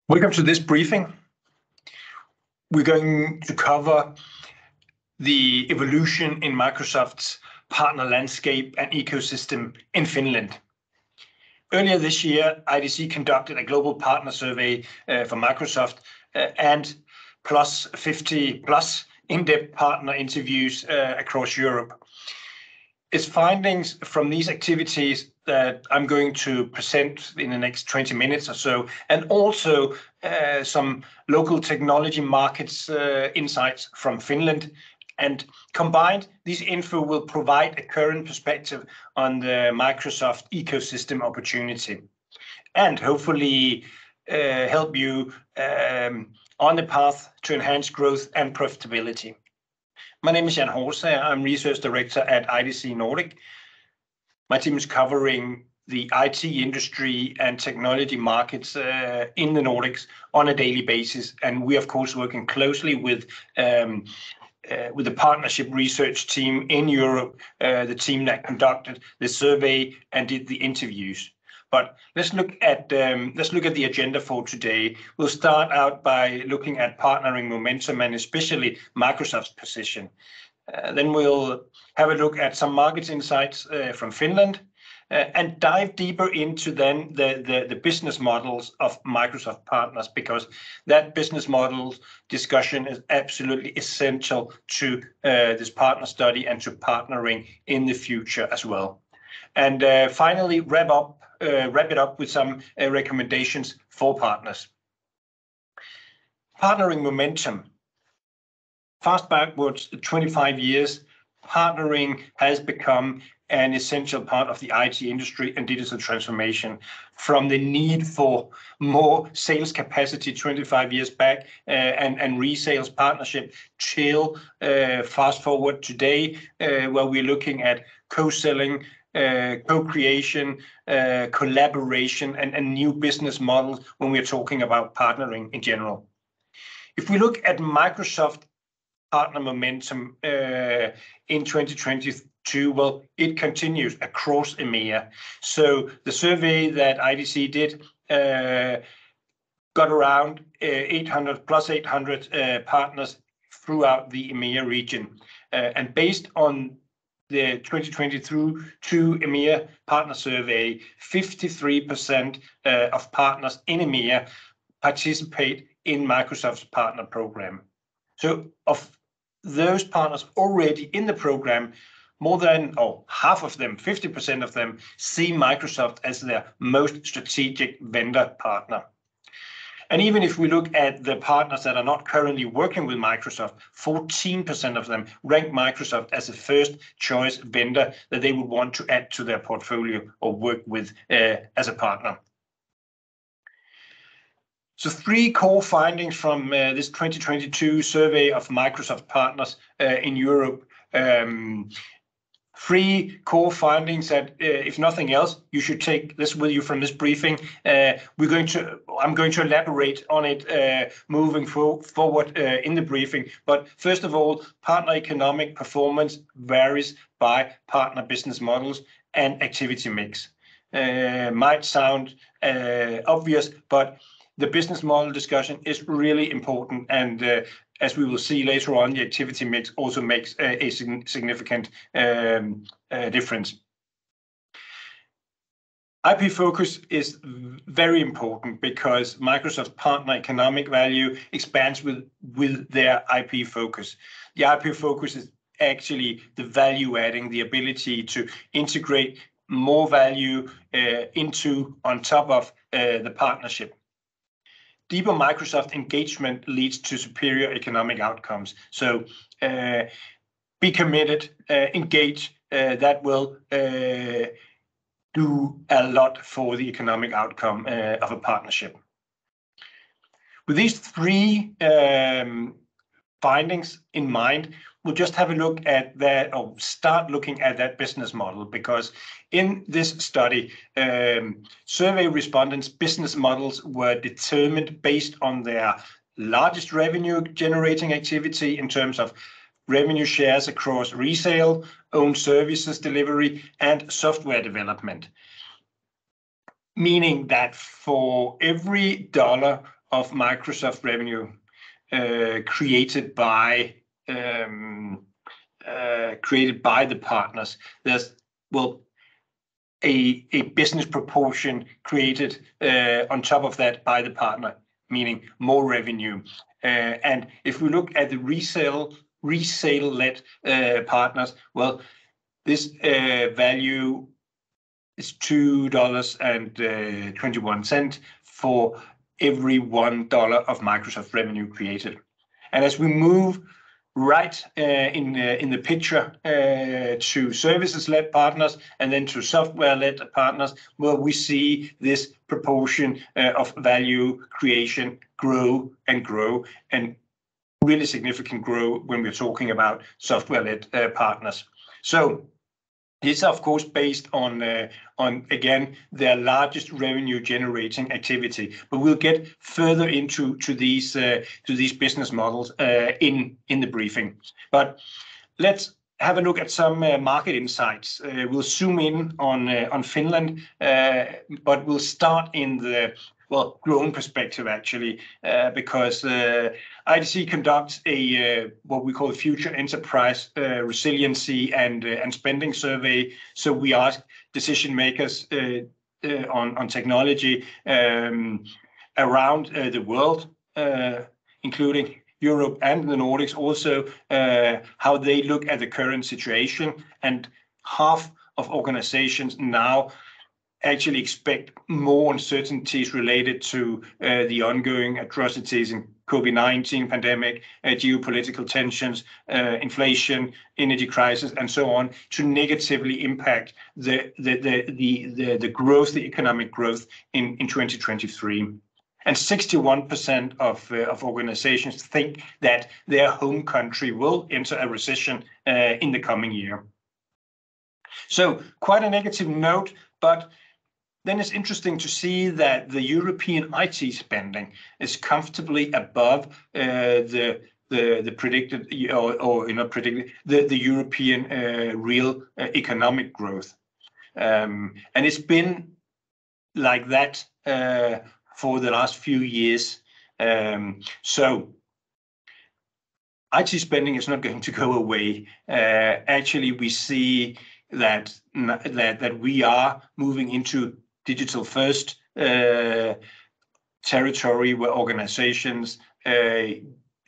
Welcome to this briefing. We're going to cover the evolution in Microsoft's partner landscape and ecosystem in Finland. Earlier this year, IDC conducted a global partner survey for Microsoft and plus 50 plus in-depth partner interviews across Europe. Its findings from these activities that I'm going to present in the next 20 minutes or so, and also some local technology markets insights from Finland. And combined, this info will provide a current perspective on the Microsoft ecosystem opportunity and hopefully help you on the path to enhance growth and profitability. My name is Jan Horsager. I'm Research Director at IDC Nordic. My team is covering the IT industry and technology markets in the Nordics on a daily basis. And we, of course, working closely with the partnership research team in Europe, the team that conducted the survey and did the interviews. But let's look at the agenda for today. We'll start out by looking at partnering momentum and especially Microsoft's position. Then we'll have a look at some market insights from Finland and dive deeper into then the business models of Microsoft partners, because that business model discussion is absolutely essential to this partner study and to partnering in the future as well. And finally, wrap it up with some recommendations for partners. Partnering momentum. Fast backwards 25 years, partnering has become an essential part of the IT industry and digital transformation. From the need for more sales capacity 25 years back and resales partnership till fast forward today, where we're looking at co-selling, co-creation, collaboration, and new business models when we're talking about partnering in general. If we look at Microsoft partner momentum in 2022, well, it continues across EMEA. So the survey that IDC did got around 800 partners throughout the EMEA region. And based on the 2022 EMEA partner survey, 53% of partners in EMEA participate in Microsoft's partner program. So of those partners already in the program, more than half of them, 50% of them, see Microsoft as their most strategic vendor partner. And even if we look at the partners that are not currently working with Microsoft, 14% of them rank Microsoft as a first choice vendor that they would want to add to their portfolio or work with as a partner. So 3 core findings from this 2022 survey of Microsoft partners in Europe. 3 core findings that, if nothing else, you should take this with you from this briefing. I'm going to elaborate on it moving forward in the briefing. But first of all, partner economic performance varies by partner business models and activity mix. Might sound obvious, but the business model discussion is really important, and as we will see later on, the activity mix also makes a significant difference. IP focus is very important because Microsoft partner economic value expands with their IP focus. The IP focus is actually the value adding, the ability to integrate more value into on top of the partnership. Deeper Microsoft engagement leads to superior economic outcomes. So be committed, engage, that will do a lot for the economic outcome of a partnership. With these 3 findings in mind, we'll just have a look at that, or start looking at that business model, because in this study, survey respondents' business models were determined based on their largest revenue generating activity in terms of revenue shares across resale, own services delivery, and software development. Meaning that for every dollar of Microsoft revenue created by the partners. There's a business proportion created on top of that by the partner, meaning more revenue. And if we look at the resale-led partners, well, this value is $2.21 for every $1 of Microsoft revenue created. And as we move right in the picture to services-led partners and then to software-led partners, well, we see this proportion of value creation grow and grow, and really significant grow when we're talking about software-led partners. So it's of course based on again their largest revenue generating activity, but we'll get further into these business models in the briefing. But let's have a look at some market insights. We'll zoom in on Finland, but we'll start in the growing perspective actually, because IDC conducts a what we call a future enterprise resiliency and spending survey. So we ask decision makers on technology around the world, including Europe and the Nordics, also how they look at the current situation, and half of organizations now actually expect more uncertainties related to the ongoing atrocities in COVID-19 pandemic, geopolitical tensions, inflation, energy crisis, and so on, to negatively impact the growth, the economic growth in 2023. And 61% of organizations think that their home country will enter a recession in the coming year. So quite a negative note, but then it's interesting to see that the European IT spending is comfortably above the predicted the European real economic growth, and it's been like that for the last few years. So IT spending is not going to go away. Actually, we see that we are moving into digital first territory, where organizations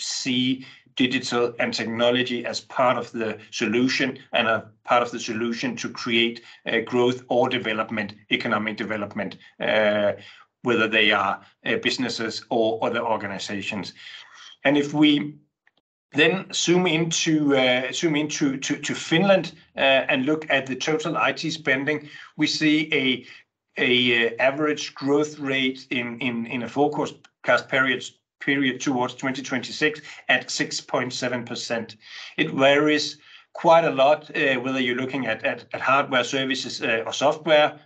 see digital and technology as part of the solution, and a part of the solution to create growth or development, economic development, whether they are businesses or other organizations. And if we then zoom into Finland and look at the total IT spending, we see a average growth rate in a forecast period towards 2026 at 6.7%. It varies quite a lot whether you're looking at hardware, services, or software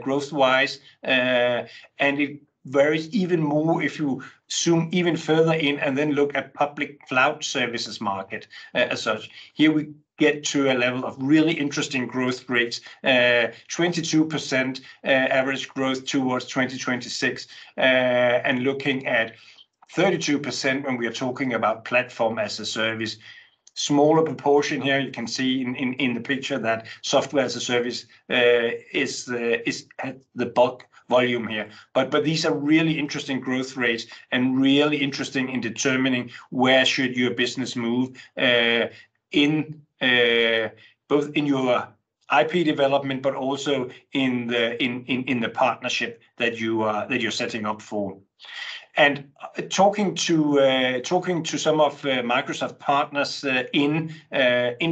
growth-wise, and it varies even more if you zoom even further in and then look at public cloud services market as such. Here we get to a level of really interesting growth rates, 22% average growth towards 2026, and looking at 32% when we are talking about platform as a service. Smaller proportion here, you can see in the picture that software as a service is the bulk volume here. But these are really interesting growth rates, and really interesting in determining where should your business move in both in your IP development, but also in the partnership that you're setting up for. And talking to some of Microsoft partners in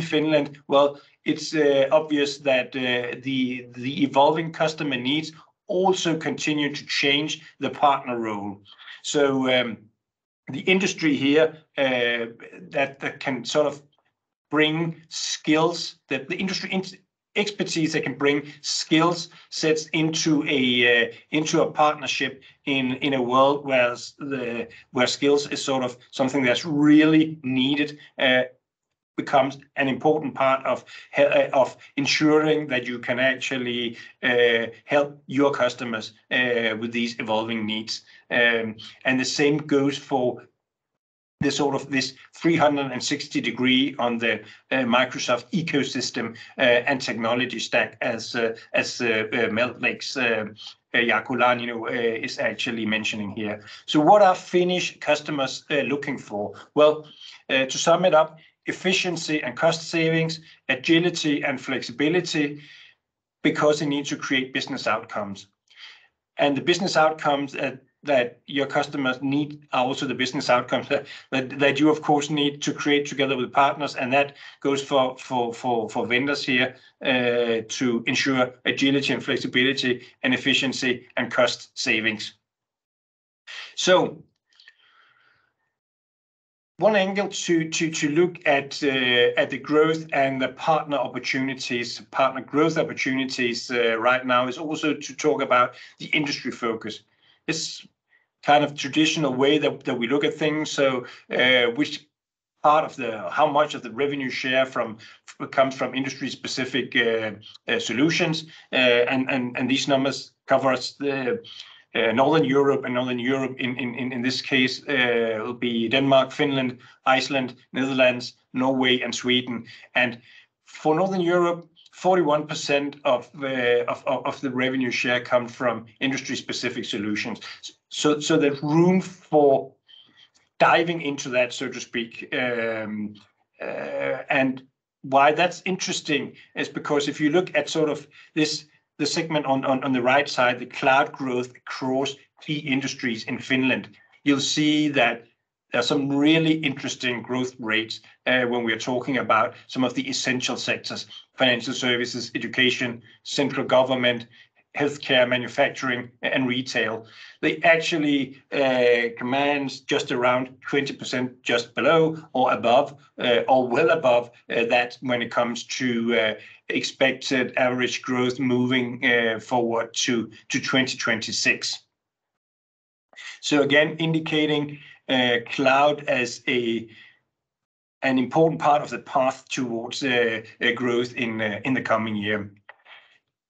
Finland, well, it's obvious that the evolving customer needs also continue to change the partner role. So the industry here that can sort of bring skills, that the industry expertise that can bring skill sets into a partnership in a world where skills is sort of something that's really needed becomes an important part of ensuring that you can actually help your customers with these evolving needs. And the same goes for the sort of this 360-degree on the Microsoft ecosystem and technology stack, as Meltlake's Jaakko is actually mentioning here. So what are Finnish customers looking for? Well, to sum it up, efficiency and cost savings, agility and flexibility, because they need to create business outcomes. And the business outcomes that your customers need are also the business outcomes that you, of course, need to create together with partners. And that goes for vendors here to ensure agility and flexibility and efficiency and cost savings. So one angle to look at the growth and the partner opportunities, partner growth opportunities right now is also to talk about the industry focus. It's kind of traditional way that we look at things. So which part of how much of the revenue share comes from industry-specific solutions, and these numbers cover the Northern Europe, and Northern Europe in this case will be Denmark, Finland, Iceland, Netherlands, Norway, and Sweden. And for Northern Europe, 41% of the revenue share comes from industry-specific solutions. So there's room for diving into that, so to speak. And why that's interesting is because if you look at sort of the segment on the right side, the cloud growth across key industries in Finland, you'll see that there's some really interesting growth rates when we're talking about some of the essential sectors: financial services, education, central government, healthcare, manufacturing, and retail. They actually command just around 20%, just below or above, or well above that when it comes to expected average growth moving forward to 2026. So again, indicating cloud as an important part of the path towards growth in the coming year.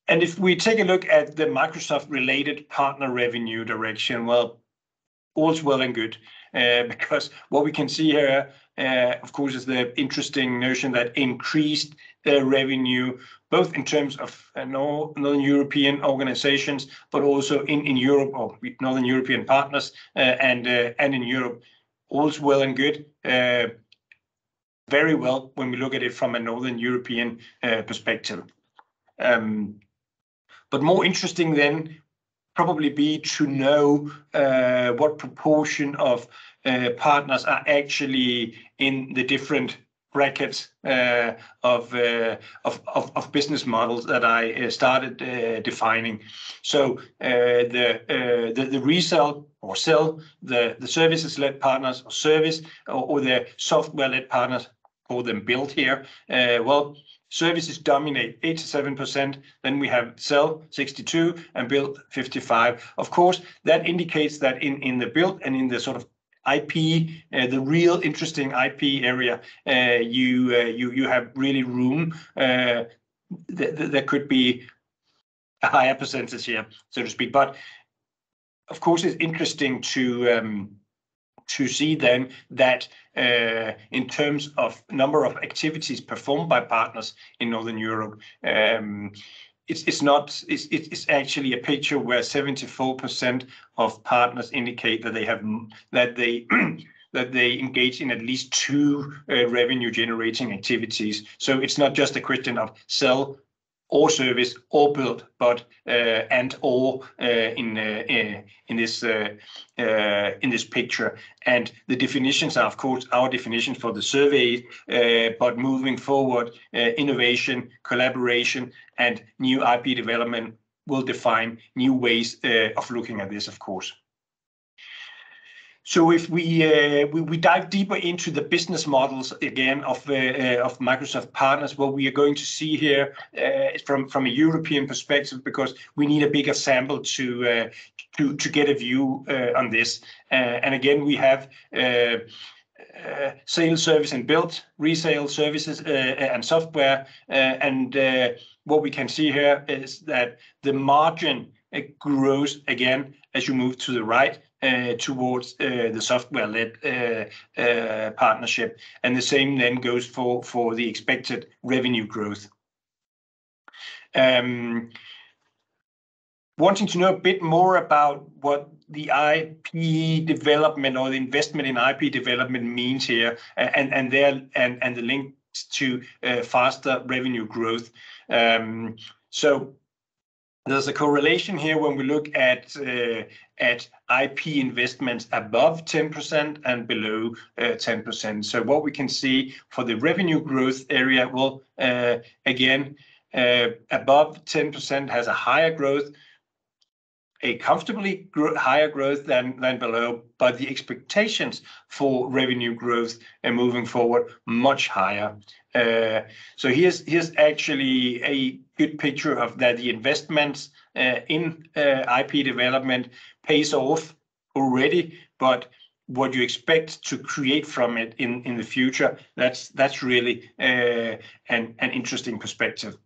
And if we take a look at the Microsoft-related partner revenue direction, well, all's well and good, because what we can see here, of course, is the interesting notion that increased revenue, both in terms of Northern European organizations, but also in Europe, or Northern European partners, and in Europe. All's well and good. Very well when we look at it from a Northern European perspective. But more interesting then probably be to know what proportion of partners are actually in the different brackets of business models that I started defining. So the resell or sell, the services-led partners, or service, or the software-led partners, call them build here. Well, services dominate 87%, then we have sell 62 and build 55. Of course, that indicates that in the build and in the sort of IP, the real interesting IP area, you have really room. There could be a higher percentage here, so to speak. But of course, it's interesting to see then that in terms of number of activities performed by partners in Northern Europe, it's actually a picture where 74% of partners indicate that they engage in at least two revenue generating activities. So it's not just a question of sell or service or build, but and or in this picture. And the definitions are, of course, our definitions for the survey, but moving forward, innovation, collaboration, and new IP development will define new ways of looking at this, of course. So if we dive deeper into the business models again of Microsoft partners, what we are going to see here is from a European perspective, because we need a bigger sample to get a view on this. And again, we have sales, service, and build, resale services and software. What we can see here is that the margin grows again as you move to the right towards the software-led partnership, and the same then goes for the expected revenue growth. Wanting to know a bit more about what the IP development or the investment in IP development means here, and the links to faster revenue growth. So there's a correlation here when we look at IP investments above 10% and below 10%. So what we can see for the revenue growth area, well, again, above 10% has a higher growth, a comfortably higher growth than below, but the expectations for revenue growth are moving forward much higher. So here's actually a good picture of that the investments in IP development pays off already, but what you expect to create from it in the future, that's really an interesting perspective.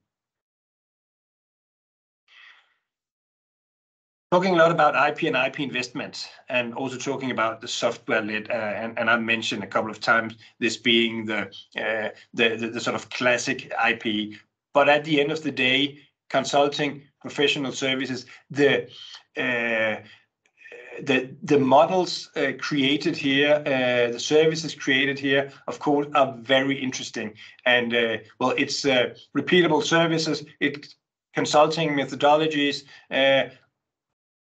Talking a lot about IP and IP investments, and also talking about the software-led, and I mentioned a couple of times this being the sort of classic IP. But at the end of the day, consulting, professional services, the models created here, the services created here, of course, are very interesting. And well, it's repeatable services, it's consulting methodologies.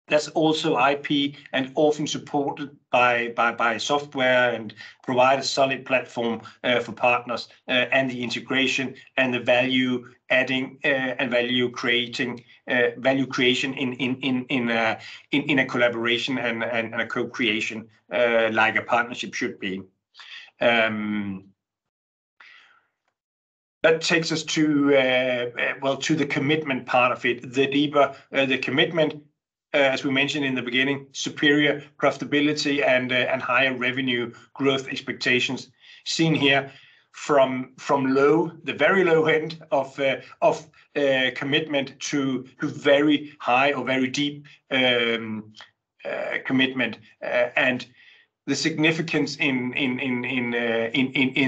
That's also IP and often supported by software and provide a solid platform for partners and the integration and the value adding and value creation in a collaboration and a co-creation like a partnership should be. That takes us to to the commitment part of it. The deeper the commitment. As we mentioned in the beginning, superior profitability and higher revenue growth expectations seen here from the very low end of commitment to very high or very deep commitment, and the significance in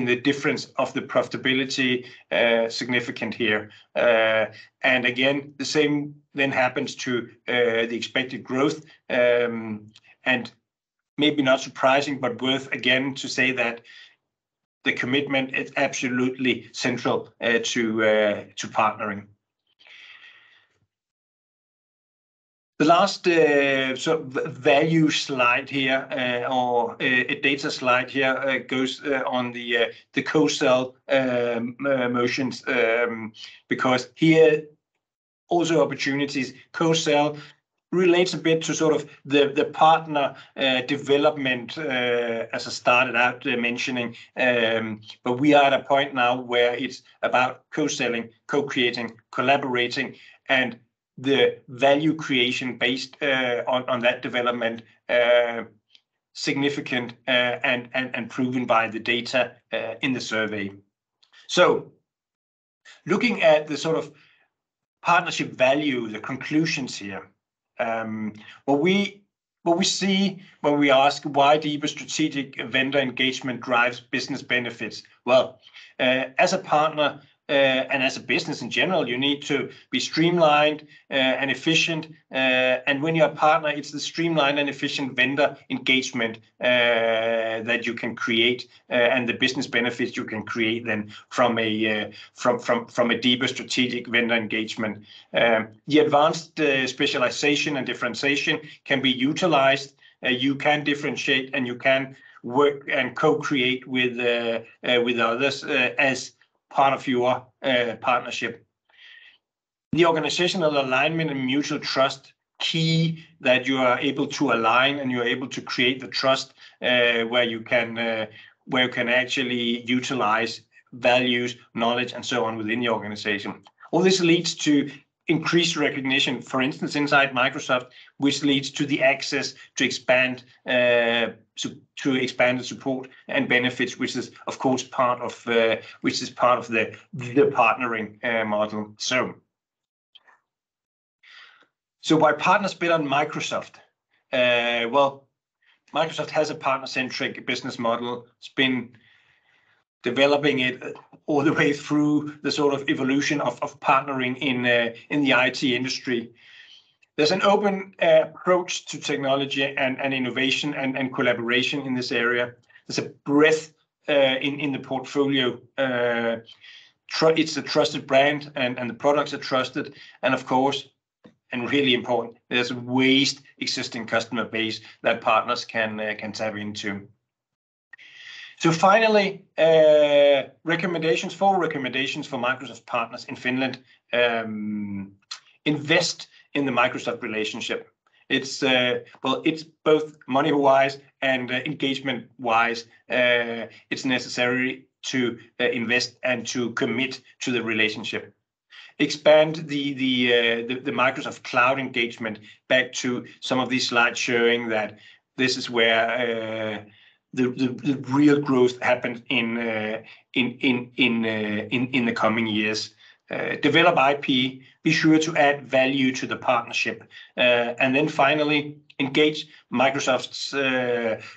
the difference of the profitability significant here. And again, the same then happens to the expected growth, and maybe not surprising, but worth again to say that the commitment is absolutely central to partnering. The last sort of value slide here, or a data slide here, goes on the co-sell motions, because here also opportunities. Co-sell relates a bit to sort of the partner development as I started out mentioning, but we are at a point now where it's about co-selling, co-creating, collaborating, and the value creation based on that development, significant and proven by the data in the survey. So looking at the sort of partnership value, the conclusions here, what we see when we ask why deeper strategic vendor engagement drives business benefits. Well, as a partner and as a business in general, you need to be streamlined and efficient. And when you're a partner, it's the streamlined and efficient vendor engagement that you can create, and the business benefits you can create then from a deeper strategic vendor engagement. The advanced specialization and differentiation can be utilized. You can differentiate and you can work and co-create with others as part of your partnership. The organizational alignment and mutual trust, key that you are able to align and you're able to create the trust where you can actually utilize values, knowledge, and so on within the organization. All this leads to increased recognition, for instance, inside Microsoft, which leads to the access to expand expanded support and benefits, which is of course part of the partnering model. So why partners bet on Microsoft? Well, Microsoft has a partner-centric business model. It's been developing it all the way through the sort of evolution of partnering in the IT industry. There's an open approach to technology and innovation and collaboration in this area. There's a breadth in the portfolio. It's a trusted brand, and the products are trusted. And of course, and really important, there's a vast existing customer base that partners can tap into. So finally, recommendations for Microsoft partners in Finland. Invest in the Microsoft relationship. It's both money-wise and engagement-wise. It's necessary to invest and to commit to the relationship. Expand the Microsoft Cloud engagement back to some of these slides showing that this is where the real growth happened in the coming years. Develop IP, be sure to add value to the partnership. And then finally, engage Microsoft's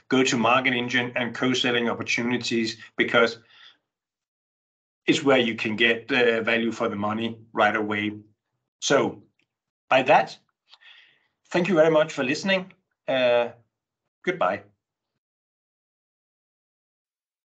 go-to-market engine and co-selling opportunities, because it's where you can get value for the money right away. So by that, thank you very much for listening. Goodbye.